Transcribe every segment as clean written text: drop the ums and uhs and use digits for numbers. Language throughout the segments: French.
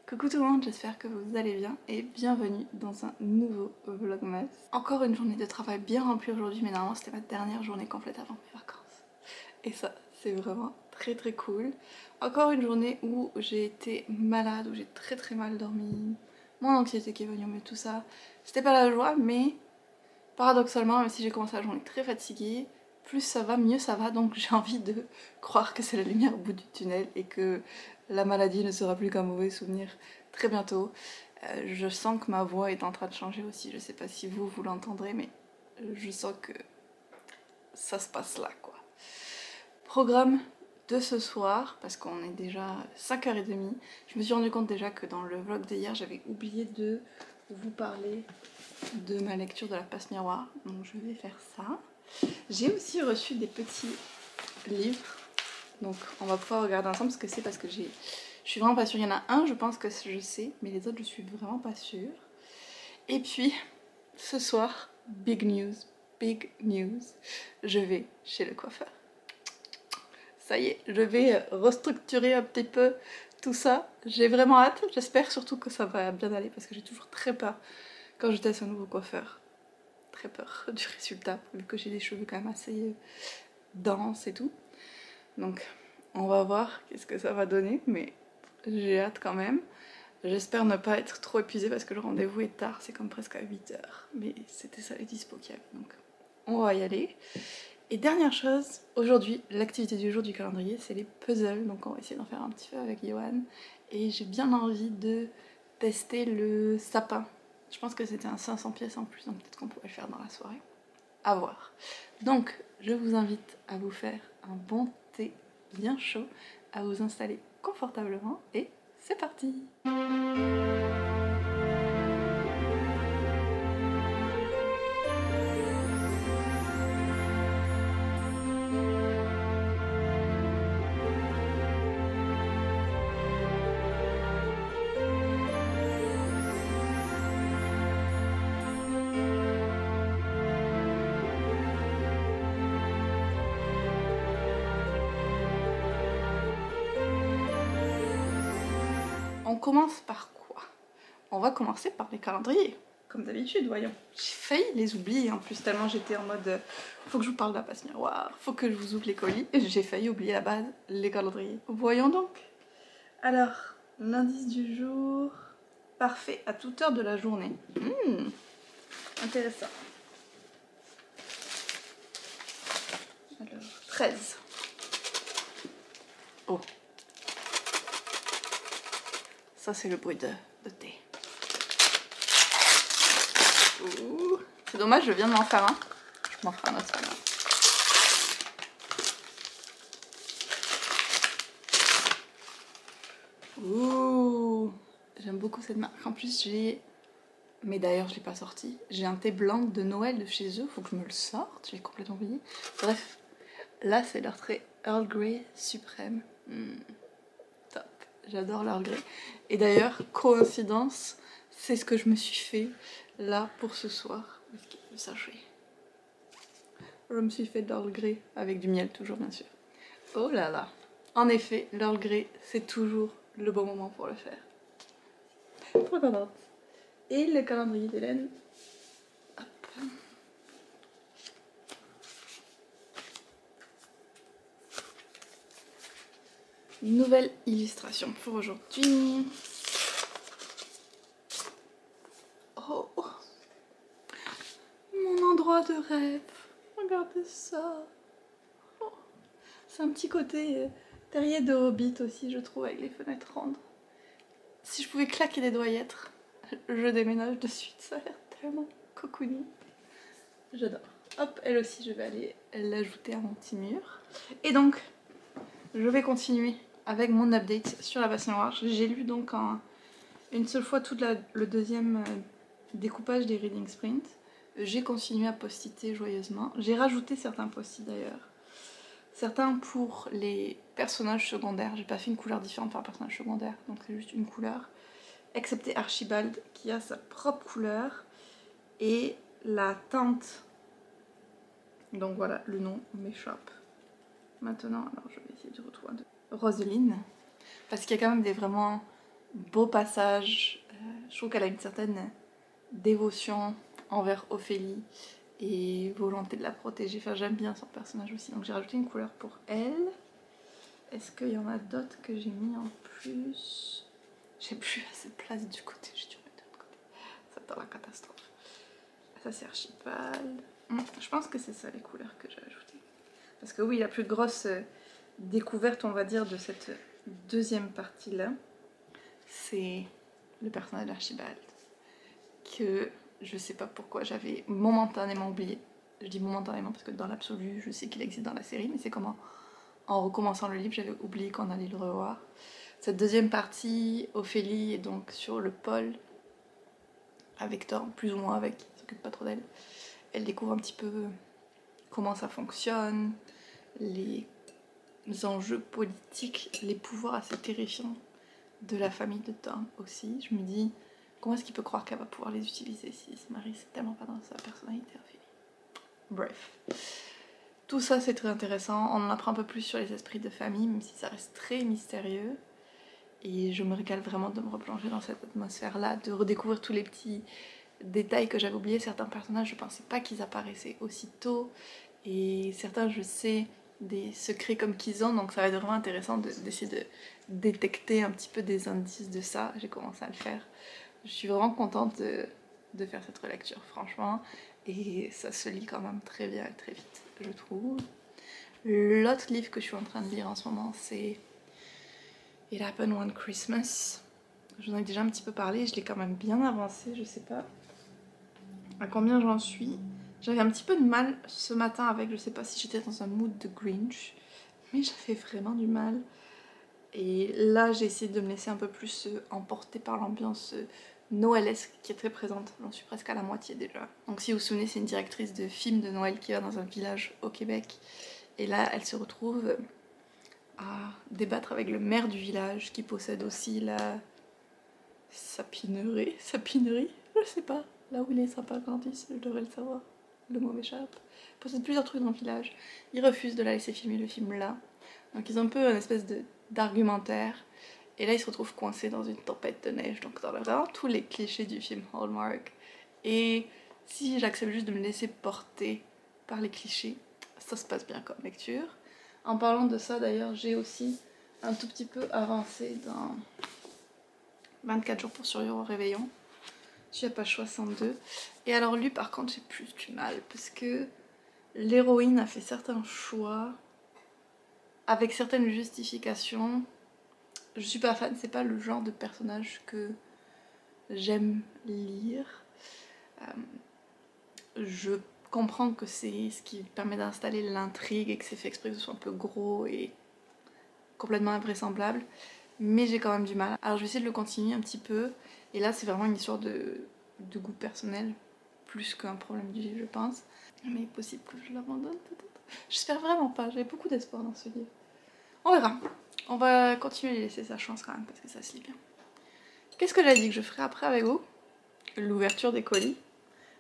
Coucou tout le monde, j'espère que vous allez bien et bienvenue dans un nouveau vlogmas. Encore une journée de travail bien remplie aujourd'hui, mais normalement c'était ma dernière journée complète avant mes vacances. Et ça, c'est vraiment très cool. Encore une journée où j'ai été malade, où j'ai très mal dormi, mon anxiété qui est venue, mais tout ça, c'était pas la joie, mais paradoxalement, même si j'ai commencé la journée très fatiguée, plus ça va, mieux ça va, donc j'ai envie de croire que c'est la lumière au bout du tunnel et que la maladie ne sera plus qu'un mauvais souvenir très bientôt. Je sens que ma voix est en train de changer aussi, je sais pas si vous l'entendrez, mais je sens que ça se passe là, quoi. Programme de ce soir, parce qu'on est déjà 5h30, je me suis rendu compte déjà que dans le vlog d'hier, j'avais oublié de vous parler de ma lecture de la passe miroir, donc je vais faire ça. J'ai aussi reçu des petits livres, donc on va pouvoir regarder ensemble ce que c'est parce que je suis vraiment pas sûre. Il y en a un, je pense que je sais, mais les autres je suis vraiment pas sûre. Et puis ce soir, big news, je vais chez le coiffeur. Ça y est, je vais restructurer un petit peu tout ça. J'ai vraiment hâte, j'espère surtout que ça va bien aller parce que j'ai toujours très peur quand je teste un nouveau coiffeur. Très peur du résultat, vu que j'ai des cheveux quand même assez denses et tout. Donc on va voir qu'est-ce que ça va donner, mais j'ai hâte quand même. J'espère ne pas être trop épuisée parce que le rendez-vous est tard, c'est comme presque à 8h. Mais c'était ça les dispos qu'il y avait, donc on va y aller. Et dernière chose, aujourd'hui, l'activité du jour du calendrier, c'est les puzzles. Donc on va essayer d'en faire un petit peu avec Johan. Et j'ai bien envie de tester le sapin. Je pense que c'était un 500 pièces en plus, donc peut-être qu'on pourrait le faire dans la soirée. À voir. Donc, je vous invite à vous faire un bon thé bien chaud, à vous installer confortablement et c'est parti! On commence par quoi? On va commencer par les calendriers, comme d'habitude, voyons. J'ai failli les oublier en plus, tellement j'étais en mode faut que je vous parle de la passe miroir, faut que je vous ouvre les colis, et j'ai failli oublier la base, les calendriers. Voyons donc. Alors, l'indice du jour, parfait à toute heure de la journée. Intéressant. Alors, 13. Oh. Ça, c'est le bruit de thé. C'est dommage, je viens de m'en faire un. Je m'en ferai un autre. Ouh, j'aime beaucoup cette marque. En plus, j'ai... Mais d'ailleurs, je l'ai pas sorti. J'ai un thé blanc de Noël de chez eux. Faut que je me le sorte. J'ai complètement oublié. Bref, là, c'est leur thé Earl Grey suprême. Top. J'adore l'Earl Grey. Et d'ailleurs, coïncidence, c'est ce que je me suis fait là pour ce soir. Sachez. Je me suis fait de l'Earl Grey avec du miel, toujours bien sûr. Oh là là. En effet, l'Earl Grey, c'est toujours le bon moment pour le faire. Trop contente. Et le calendrier d'Hélène. Hop. Nouvelle illustration pour aujourd'hui. Oh, mon endroit de rêve. Regardez ça. Oh. C'est un petit côté terrier de Hobbit aussi, je trouve, avec les fenêtres rondes. Si je pouvais claquer des doigts y être, je déménage de suite. Ça a l'air tellement cocooning. J'adore. Hop, elle aussi, je vais aller l'ajouter à mon petit mur. Et donc, je vais continuer avec mon update sur la passe miroir. J'ai lu donc une seule fois tout le deuxième découpage des reading sprints. J'ai continué à post-iter joyeusement. J'ai rajouté certains post-it d'ailleurs. Certains pour les personnages secondaires. J'ai pas fait une couleur différente par personnage secondaire, donc c'est juste une couleur. Excepté Archibald qui a sa propre couleur. Et la tante. Donc voilà, le nom m'échappe. Maintenant, alors je vais essayer de retrouver Roseline. Parce qu'il y a quand même vraiment beau passage. Je trouve qu'elle a une certaine dévotion envers Ophélie et volonté de la protéger. Enfin, j'aime bien son personnage aussi. Donc j'ai rajouté une couleur pour elle. Est-ce qu'il y en a d'autres que j'ai mis en plus? J'ai plus assez de place du côté, j'ai dû mettre de l'autre côté. Ça va être la catastrophe. Ça c'est Archibald. Je pense que c'est ça les couleurs que j'ai ajoutées. Parce que oui, la plus grosse découverte, on va dire, de cette deuxième partie-là, c'est le personnage d'Archibald. Que je sais pas pourquoi j'avais momentanément oublié. Je dis momentanément parce que dans l'absolu, je sais qu'il existe dans la série, mais c'est comment en recommençant le livre, j'avais oublié qu'on allait le revoir. Cette deuxième partie, Ophélie est donc sur le pôle avec Thor, plus ou moins avec, il s'occupe pas trop d'elle. Elle découvre un petit peu comment ça fonctionne, les enjeux politiques, les pouvoirs assez terrifiants de la famille de Thor aussi. Je me dis, comment est-ce qu'il peut croire qu'elle va pouvoir les utiliser si ce mari c'est tellement pas dans sa personnalité, Ophélie. Bref. Tout ça c'est très intéressant, on en apprend un peu plus sur les esprits de famille, même si ça reste très mystérieux. Et je me régale vraiment de me replonger dans cette atmosphère-là, de redécouvrir tous les petits détails que j'avais oubliés. Certains personnages, je pensais pas qu'ils apparaissaient aussitôt. Et certains, je sais des secrets comme qu'ils ont, donc ça va être vraiment intéressant d'essayer de détecter un petit peu des indices de ça. J'ai commencé à le faire. Je suis vraiment contente de faire cette relecture, franchement. Et ça se lit quand même très bien et très vite, je trouve. L'autre livre que je suis en train de lire en ce moment, c'est It Happened One Christmas. Je vous en ai déjà un petit peu parlé, je l'ai quand même bien avancé, je sais pas à combien j'en suis. J'avais un petit peu de mal ce matin avec, je sais pas si j'étais dans un mood de Grinch, mais j'avais vraiment du mal. Et là, j'ai essayé de me laisser un peu plus emporter par l'ambiance noëlesque qui est très présente. J'en suis presque à la moitié déjà. Donc si vous vous souvenez, c'est une directrice de film de Noël qui va dans un village au Québec. Et là, elle se retrouve à débattre avec le maire du village qui possède aussi la sapinerie, je sais pas, là où les sapins grandissent, je devrais le savoir, le mot m'échappe. Il possède plusieurs trucs dans le village, ils refusent de la laisser filmer le film là, donc ils ont un peu une espèce d'argumentaire, et là ils se retrouvent coincés dans une tempête de neige, donc dans vraiment tous les clichés du film Hallmark, et si j'accepte juste de me laisser porter par les clichés, ça se passe bien comme lecture. En parlant de ça d'ailleurs, j'ai aussi un tout petit peu avancé dans 24 jours pour survivre au réveillon. Je suis à page 62. Et alors lui par contre j'ai plus du mal parce que l'héroïne a fait certains choix avec certaines justifications. Je suis pas fan, c'est pas le genre de personnage que j'aime lire. Je comprends que c'est ce qui permet d'installer l'intrigue et que c'est fait exprès que ce soit un peu gros et complètement invraisemblable, mais j'ai quand même du mal. Alors je vais essayer de le continuer un petit peu, et là c'est vraiment une histoire de goût personnel, plus qu'un problème du livre je pense. Mais il est possible que je l'abandonne peut-être. J'espère vraiment pas, j'avais beaucoup d'espoir dans ce livre. On verra. On va continuer à laisser sa chance quand même, parce que ça se lit bien. Qu'est-ce que j'ai dit que je ferai après avec vous? L'ouverture des colis.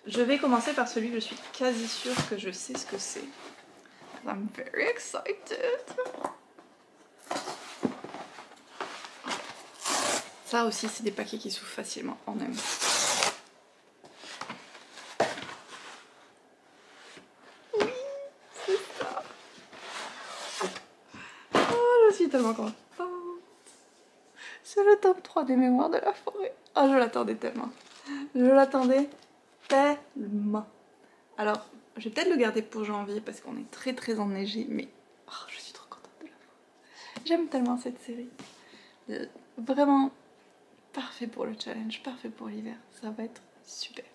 Je vais commencer par celui que je suis quasi sûre que je sais ce que c'est. I'm very excited. Ça aussi, c'est des paquets qui s'ouvrent facilement, on aime. Oui, c'est ça. Oh, je suis tellement contente. C'est le tome 3 des Mémoires de la forêt. Oh, je l'attendais tellement. Je l'attendais tellement. Alors, je vais peut-être le garder pour janvier parce qu'on est très très enneigé, mais oh, je suis trop contente de l'avoir. J'aime tellement cette série. Vraiment parfait pour le challenge, parfait pour l'hiver. Ça va être super.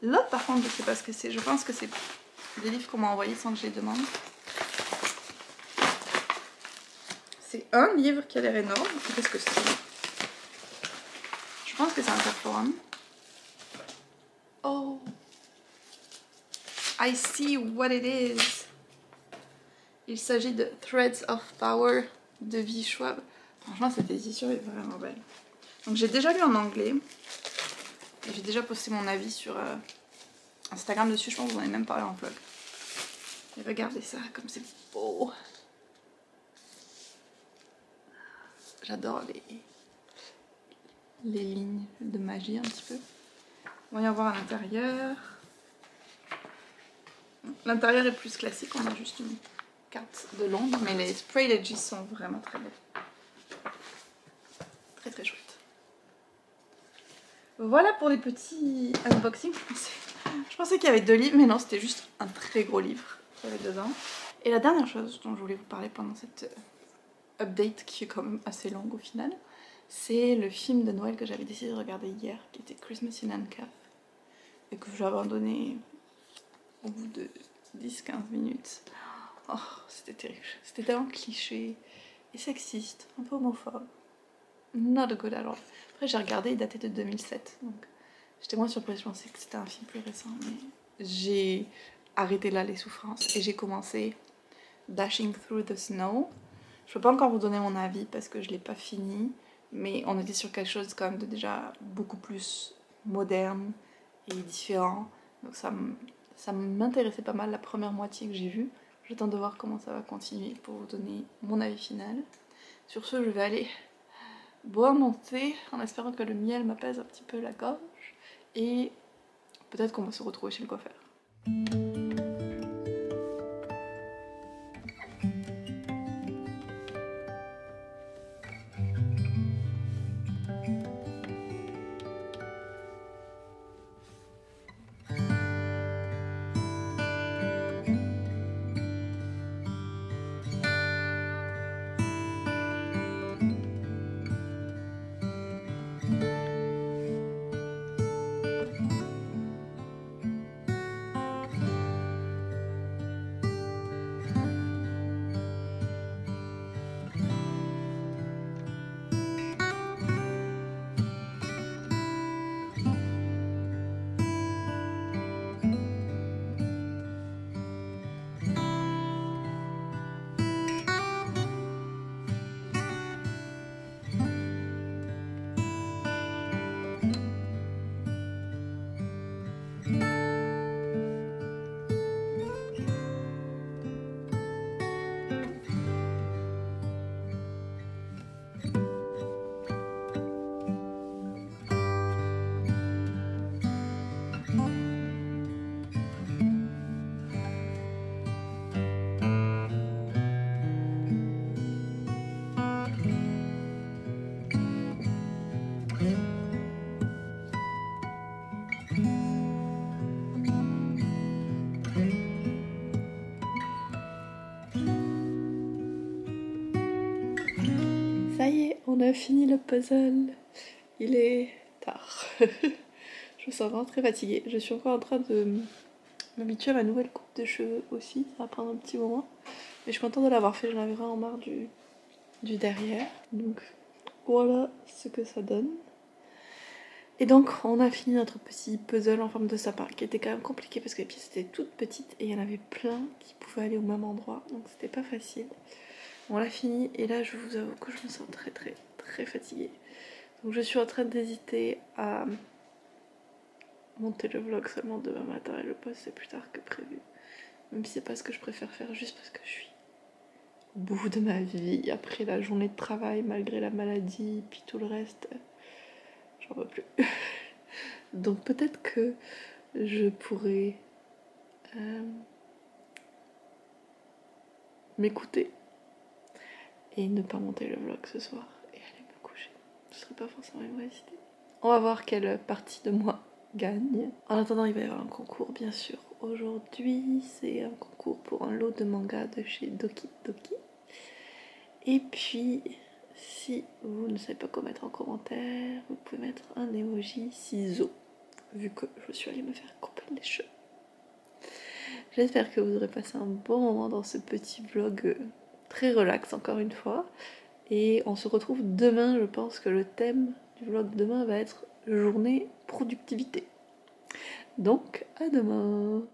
L'autre par contre, je sais pas ce que c'est. Je pense que c'est des livres qu'on m'a envoyés sans que je les demande. C'est un livre qui a l'air énorme. Qu'est-ce que c'est? Je pense que c'est un Interforum. Oh! I see what it is. Il s'agit de Threads of Power de V. Schwab. Franchement, cette édition est vraiment belle. Donc j'ai déjà lu en anglais. J'ai déjà posté mon avis sur Instagram dessus. Je pense que vous en avez même parlé en vlog. Et regardez ça, comme c'est beau. J'adore les lignes de magie un petit peu. Voyons voir à l'intérieur. L'intérieur est plus classique, on a juste une carte de Londres, mais les Sprayed Edges sont vraiment très beaux. Très très chouette. Voilà pour les petits unboxings. Je pensais qu'il y avait 2 livres, mais non, c'était juste un très gros livre qu'il y avait dedans. Et la dernière chose dont je voulais vous parler pendant cette update, qui est quand même assez longue au final, c'est le film de Noël que j'avais décidé de regarder hier, qui était Christmas in Ancave, et que j'ai abandonné au bout de 10-15 minutes. Oh, c'était terrible. C'était tellement cliché et sexiste, un peu homophobe. Not good at all. Après j'ai regardé, il datait de 2007, donc j'étais moins surprise, je pensais que c'était un film plus récent, mais j'ai arrêté là les souffrances et j'ai commencé Dashing Through the Snow. Je peux pas encore vous donner mon avis parce que je l'ai pas fini, mais on était sur quelque chose quand même de déjà beaucoup plus moderne et différent, donc ça m'intéressait pas mal la première moitié que j'ai vue. J'attends de voir comment ça va continuer pour vous donner mon avis final. Sur ce, je vais aller boire mon thé en espérant que le miel m'apaise un petit peu la gorge et peut-être qu'on va se retrouver chez le coiffeur. Ça y est, on a fini le puzzle. Il est tard. Je me sens vraiment très fatiguée. Je suis encore en train de m'habituer à ma nouvelle coupe de cheveux aussi. Ça va prendre un petit moment. Mais je suis contente de l'avoir fait. J'en avais vraiment marre du derrière. Donc voilà ce que ça donne. Et donc on a fini notre petit puzzle en forme de sapin qui était quand même compliqué parce que les pièces étaient toutes petites et il y en avait plein qui pouvaient aller au même endroit. Donc c'était pas facile. On l'a fini et là je vous avoue que je me sens très très très fatiguée. Donc je suis en train d'hésiter à monter le vlog seulement demain matin et le poster plus tard que prévu. Même si c'est pas ce que je préfère faire juste parce que je suis au bout de ma vie après la journée de travail malgré la maladie puis tout le reste. J'en peux plus. Donc peut-être que je pourrais m'écouter et ne pas monter le vlog ce soir et aller me coucher. Ce serait pas forcément une mauvaise idée. On va voir quelle partie de moi gagne. En attendant, il va y avoir un concours bien sûr. Aujourd'hui, c'est un concours pour un lot de manga de chez Doki Doki. Et puis, si vous ne savez pas quoi mettre en commentaire, vous pouvez mettre un emoji ciseaux, vu que je suis allée me faire couper les cheveux. J'espère que vous aurez passé un bon moment dans ce petit vlog très relax encore une fois. Et on se retrouve demain, je pense que le thème du vlog de demain va être journée productivité. Donc à demain.